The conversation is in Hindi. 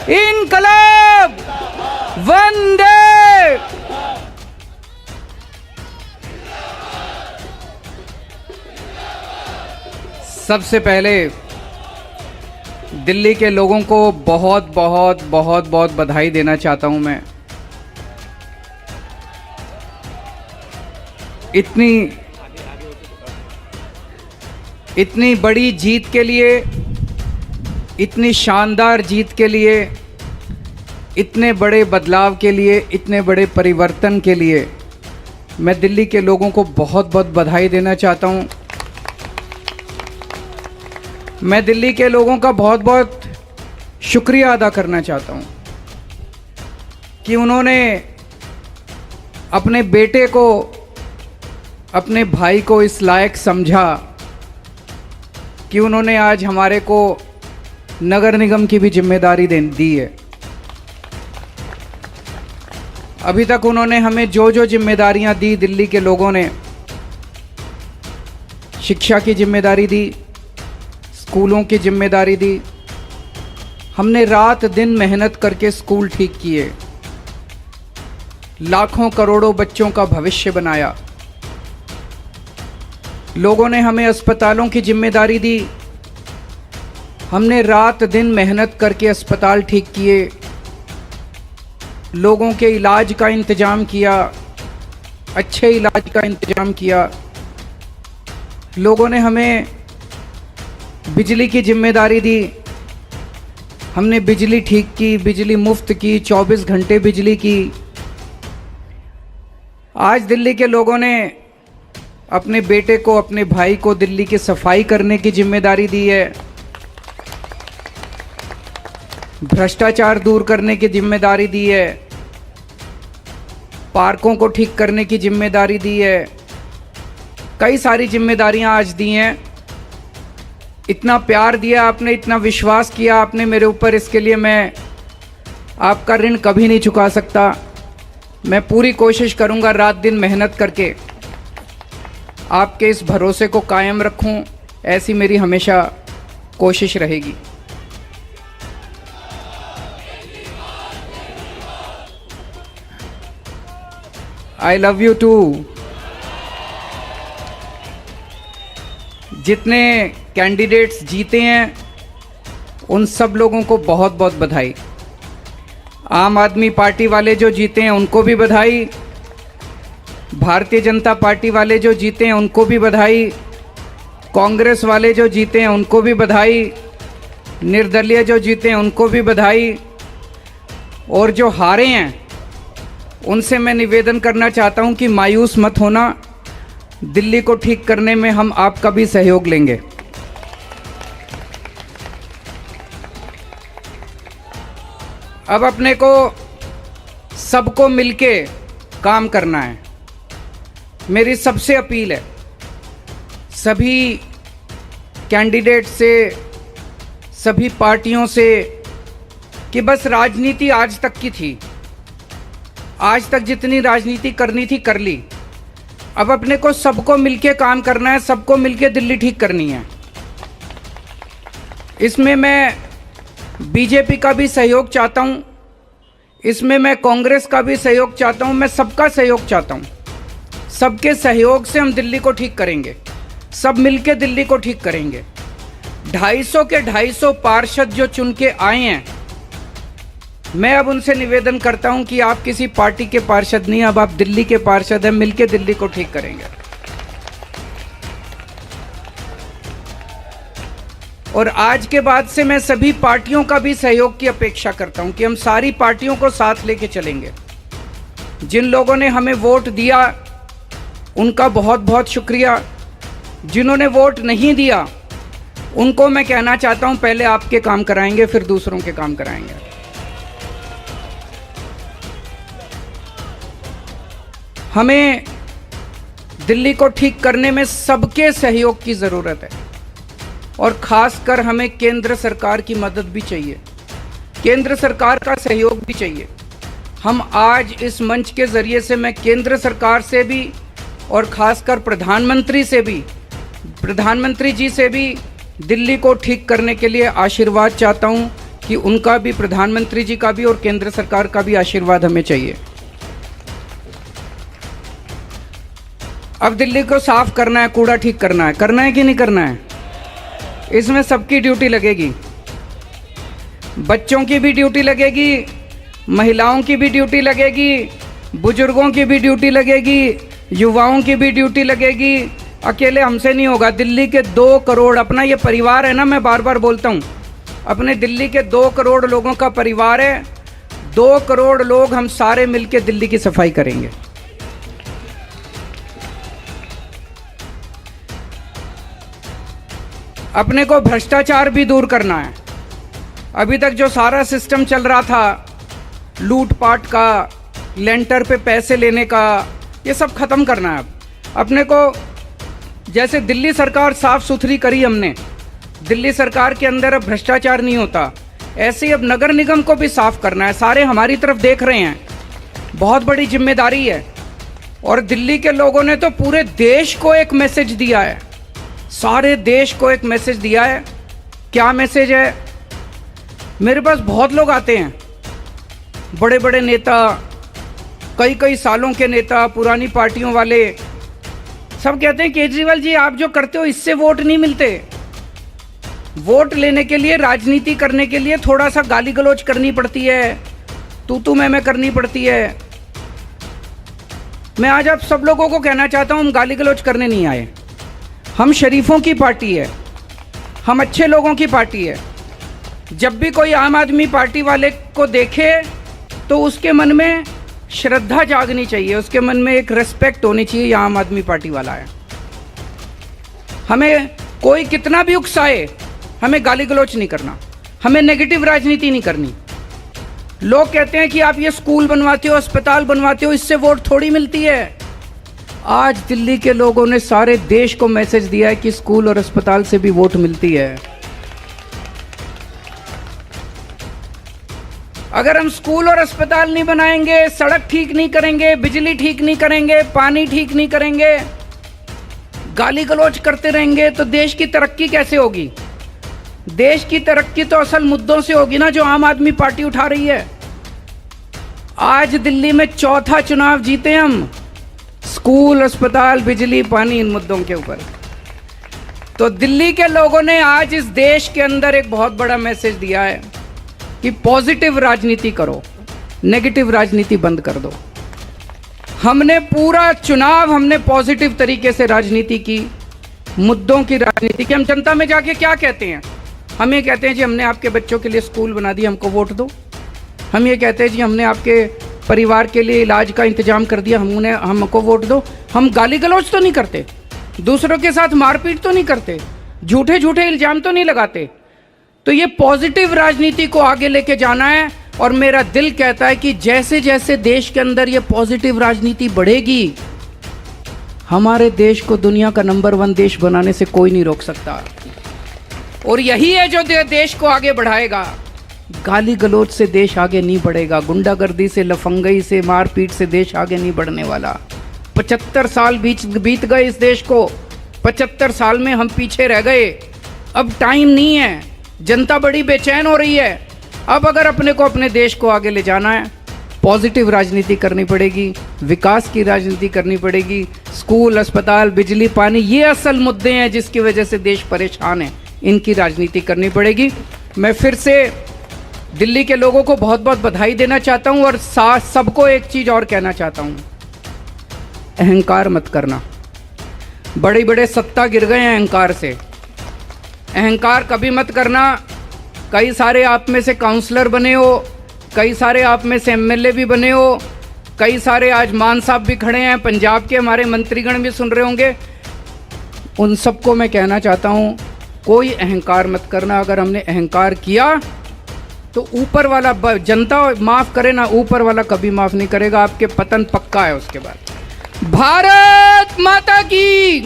इनकलाब वंदे। सबसे पहले दिल्ली के लोगों को बहुत बहुत बहुत बहुत बधाई देना चाहता हूं मैं। इतनी बड़ी जीत के लिए, इतनी शानदार जीत के लिए, इतने बड़े बदलाव के लिए, इतने बड़े परिवर्तन के लिए मैं दिल्ली के लोगों को बहुत बहुत बधाई देना चाहता हूं। मैं दिल्ली के लोगों का बहुत बहुत शुक्रिया अदा करना चाहता हूं कि उन्होंने अपने बेटे को, अपने भाई को इस लायक समझा कि उन्होंने आज हमारे को नगर निगम की भी जिम्मेदारी दी है। अभी तक उन्होंने हमें जो जो जिम्मेदारियां दी, दिल्ली के लोगों ने शिक्षा की जिम्मेदारी दी, स्कूलों की जिम्मेदारी दी। हमने रात दिन मेहनत करके स्कूल ठीक किए, लाखों करोड़ों बच्चों का भविष्य बनाया। लोगों ने हमें अस्पतालों की जिम्मेदारी दी, हमने रात दिन मेहनत करके अस्पताल ठीक किए, लोगों के इलाज का इंतजाम किया, अच्छे इलाज का इंतजाम किया। लोगों ने हमें बिजली की जिम्मेदारी दी, हमने बिजली ठीक की, बिजली मुफ्त की, 24 घंटे बिजली की। आज दिल्ली के लोगों ने अपने बेटे को, अपने भाई को दिल्ली की सफाई करने की जिम्मेदारी दी है, भ्रष्टाचार दूर करने की जिम्मेदारी दी है, पार्कों को ठीक करने की जिम्मेदारी दी है। कई सारी जिम्मेदारियां आज दी हैं। इतना प्यार दिया आपने, इतना विश्वास किया आपने मेरे ऊपर, इसके लिए मैं आपका ऋण कभी नहीं चुका सकता। मैं पूरी कोशिश करूंगा रात दिन मेहनत करके आपके इस भरोसे को कायम रखूं, ऐसी मेरी हमेशा कोशिश रहेगी। I love you too. जितने कैंडिडेट्स जीते हैं उन सब लोगों को बहुत बहुत बधाई। आम आदमी पार्टी वाले जो जीते हैं उनको भी बधाई, भारतीय जनता पार्टी वाले जो जीते हैं उनको भी बधाई, कांग्रेस वाले जो जीते हैं उनको भी बधाई, निर्दलीय जो जीते हैं उनको भी बधाई, और जो हारे हैं उनसे मैं निवेदन करना चाहता हूं कि मायूस मत होना, दिल्ली को ठीक करने में हम आपका भी सहयोग लेंगे। अब अपने को सबको मिलके काम करना है। मेरी सबसे अपील है सभी कैंडिडेट से, सभी पार्टियों से, कि बस राजनीति आज तक की थी, आज तक जितनी राजनीति करनी थी कर ली। अब अपने को सबको मिलके काम करना है, सबको मिलके दिल्ली ठीक करनी है। इसमें मैं बीजेपी का भी सहयोग चाहता हूं, इसमें मैं कांग्रेस का भी सहयोग चाहता हूं, मैं सबका सहयोग चाहता हूं। सबके सहयोग से हम दिल्ली को ठीक करेंगे, सब मिलके दिल्ली को ठीक करेंगे। 250 के 250 पार्षद जो चुन के आए हैं, मैं अब उनसे निवेदन करता हूं कि आप किसी पार्टी के पार्षद नहीं, अब आप दिल्ली के पार्षद हैं, मिलके दिल्ली को ठीक करेंगे। और आज के बाद से मैं सभी पार्टियों का भी सहयोग की अपेक्षा करता हूं कि हम सारी पार्टियों को साथ लेके चलेंगे। जिन लोगों ने हमें वोट दिया उनका बहुत बहुत शुक्रिया, जिन्होंने वोट नहीं दिया उनको मैं कहना चाहता हूं पहले आपके काम कराएंगे, फिर दूसरों के काम कराएंगे। हमें दिल्ली को ठीक करने में सबके सहयोग की ज़रूरत है, और ख़ासकर हमें केंद्र सरकार की मदद भी चाहिए, केंद्र सरकार का सहयोग भी चाहिए। हम आज इस मंच के ज़रिए से मैं केंद्र सरकार से भी और ख़ासकर प्रधानमंत्री जी से भी दिल्ली को ठीक करने के लिए आशीर्वाद चाहता हूं कि उनका भी, प्रधानमंत्री जी का भी और केंद्र सरकार का भी आशीर्वाद हमें चाहिए। अब दिल्ली को साफ करना है, कूड़ा ठीक करना है कि नहीं करना है? इसमें सबकी ड्यूटी लगेगी। बच्चों की भी ड्यूटी लगेगी, महिलाओं की भी ड्यूटी लगेगी, बुजुर्गों की भी ड्यूटी लगेगी, युवाओं की भी ड्यूटी लगेगी। अकेले हमसे नहीं होगा। दिल्ली के 2 करोड़, अपना ये परिवार है ना, मैं बार बार बोलता हूँ, अपने दिल्ली के 2 करोड़ लोगों का परिवार है। 2 करोड़ लोग हम सारे मिलकर दिल्ली की सफाई करेंगे। अपने को भ्रष्टाचार भी दूर करना है। अभी तक जो सारा सिस्टम चल रहा था, लूटपाट का, लेंटर पे पैसे लेने का, ये सब खत्म करना है। अपने को जैसे दिल्ली सरकार साफ सुथरी करी हमने, दिल्ली सरकार के अंदर अब भ्रष्टाचार नहीं होता, ऐसे ही अब नगर निगम को भी साफ करना है। सारे हमारी तरफ देख रहे हैं, बहुत बड़ी जिम्मेदारी है। और दिल्ली के लोगों ने तो पूरे देश को एक मैसेज दिया है, सारे देश को एक मैसेज दिया है। क्या मैसेज है? मेरे पास बहुत लोग आते हैं, बड़े बड़े नेता, कई सालों के नेता, पुरानी पार्टियों वाले, सब कहते हैं केजरीवाल जी आप जो करते हो इससे वोट नहीं मिलते। वोट लेने के लिए, राजनीति करने के लिए थोड़ा सा गाली गलौज करनी पड़ती है, तू मैं करनी पड़ती है। मैं आज आप सब लोगों को कहना चाहता हूं, हम गाली गलौज करने नहीं आए। हम शरीफों की पार्टी है, हम अच्छे लोगों की पार्टी है। जब भी कोई आम आदमी पार्टी वाले को देखे तो उसके मन में श्रद्धा जागनी चाहिए, उसके मन में एक रेस्पेक्ट होनी चाहिए, ये आम आदमी पार्टी वाला है। हमें कोई कितना भी उकसाए, हमें गाली गलौच नहीं करना, हमें नेगेटिव राजनीति नहीं करनी। लोग कहते हैं कि आप ये स्कूल बनवाते हो, अस्पताल बनवाते हो, इससे वोट थोड़ी मिलती है। आज दिल्ली के लोगों ने सारे देश को मैसेज दिया है कि स्कूल और अस्पताल से भी वोट मिलती है। अगर हम स्कूल और अस्पताल नहीं बनाएंगे, सड़क ठीक नहीं करेंगे, बिजली ठीक नहीं करेंगे, पानी ठीक नहीं करेंगे, गाली गलौज करते रहेंगे, तो देश की तरक्की कैसे होगी? देश की तरक्की तो असल मुद्दों से होगी ना, जो आम आदमी पार्टी उठा रही है। आज दिल्ली में 4था चुनाव जीते हम, स्कूल, अस्पताल, बिजली, पानी, इन मुद्दों के ऊपर। तो दिल्ली के लोगों ने आज इस देश के अंदर एक बहुत बड़ा मैसेज दिया है कि पॉजिटिव राजनीति करो, नेगेटिव राजनीति बंद कर दो। हमने पूरा चुनाव हमने पॉजिटिव तरीके से राजनीति की, मुद्दों की राजनीति की। हम जनता में जाके क्या कहते हैं? हम ये कहते हैं जी हमने आपके बच्चों के लिए स्कूल बना दिया, हमको वोट दो। हम ये कहते हैं जी हमने आपके परिवार के लिए इलाज का इंतजाम कर दिया, हमको वोट दो। हम गाली गलौज तो नहीं करते, दूसरों के साथ मारपीट तो नहीं करते, झूठे झूठे इल्जाम तो नहीं लगाते। तो ये पॉजिटिव राजनीति को आगे लेके जाना है। और मेरा दिल कहता है कि जैसे जैसे देश के अंदर ये पॉजिटिव राजनीति बढ़ेगी, हमारे देश को दुनिया का नंबर 1 देश बनाने से कोई नहीं रोक सकता। और यही है जो देश को आगे बढ़ाएगा। गाली गलौज से देश आगे नहीं बढ़ेगा, गुंडागर्दी से, लफंगई से, मारपीट से देश आगे नहीं बढ़ने वाला। 75 साल बीत गए इस देश को, 75 साल में हम पीछे रह गए। अब टाइम नहीं है, जनता बड़ी बेचैन हो रही है। अब अगर अपने को, अपने देश को आगे ले जाना है, पॉजिटिव राजनीति करनी पड़ेगी, विकास की राजनीति करनी पड़ेगी। स्कूल, अस्पताल, बिजली, पानी, ये असल मुद्दे हैं जिसकी वजह से देश परेशान है, इनकी राजनीति करनी पड़ेगी। मैं फिर से दिल्ली के लोगों को बहुत बहुत बधाई देना चाहता हूं और सबको एक चीज और कहना चाहता हूं, अहंकार मत करना। बड़े बड़े सत्ता गिर गए हैं अहंकार से, अहंकार कभी मत करना। कई सारे आप में से काउंसलर बने हो, कई सारे आप में से एमएलए भी बने हो, कई सारे आज मान साहब भी खड़े हैं, पंजाब के हमारे मंत्रीगण भी सुन रहे होंगे। उन सबको मैं कहना चाहता हूं, कोई अहंकार मत करना। अगर हमने अहंकार किया तो ऊपर वाला, जनता माफ करे ना, ऊपर वाला कभी माफ नहीं करेगा। आपके पतन पक्का है उसके बाद। भारत माता की